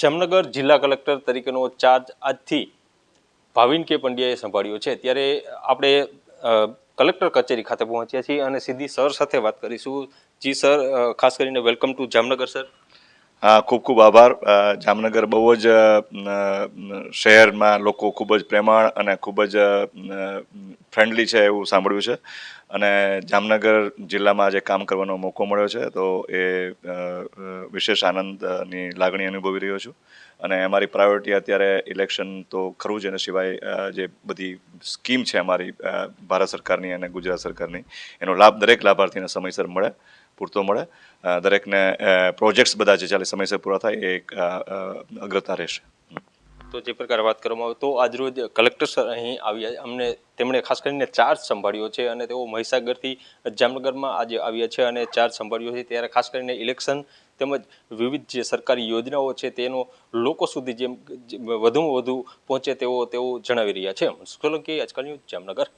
જામનગર જિલ્લા કલેક્ટર તરીકેનો ચાર્જ આજથી ભાવિન કે પંડ્યાએ સંભાળ્યો છે ત્યારે આપણે કલેક્ટર કચેરી ખાતે પહોંચ્યા છીએ અને સીધી સર સાથે વાત કરીશું. જી સર, ખાસ કરીને વેલકમ ટુ જામનગર સર. હા, ખૂબ ખૂબ આભાર. જામનગર બહુ જ શહેરમાં લોકો ખૂબ જ પ્રેમાળ અને ખૂબ જ ફ્રેન્ડલી છે એવું સાંભળ્યું છે અને જામનગર જિલ્લામાં આજે કામ કરવાનો મોકો મળ્યો છે તો એ વિશેષ આનંદની લાગણી અનુભવી રહ્યો છું. અને અમારી પ્રાયોરિટી અત્યારે ઇલેક્શન તો ખરું જ, એના સિવાય જે બધી સ્કીમ છે અમારી ભારત સરકારની અને ગુજરાત સરકારની, એનો લાભ દરેક લાભાર્થીને સમયસર મળે, પૂરતો મળે. દરેકને પ્રોજેક્ટ્સ બધા જે ચાલે સમયસર પૂરા થાય એ અગ્રતા રહેશે. તો જે પ્રકારે વાત કરવામાં આવે તો આજરોજ કલેક્ટર સર અહીં આવ્યા, તેમણે ખાસ કરીને ચાર્જ સંભાળ્યો છે અને તેઓ મહીસાગરથી જામનગરમાં આજે આવ્યા છે અને ચાર્જ સંભાળ્યો છે. ત્યારે ખાસ કરીને ઇલેક્શન તેમજ વિવિધ જે સરકારી યોજનાઓ છે તેનો લોકો સુધી જેમ વધુમાં વધુ પહોંચે તેવો જણાવી રહ્યા છે. સોલંકી, આજકાલ ન્યૂઝ, જામનગર.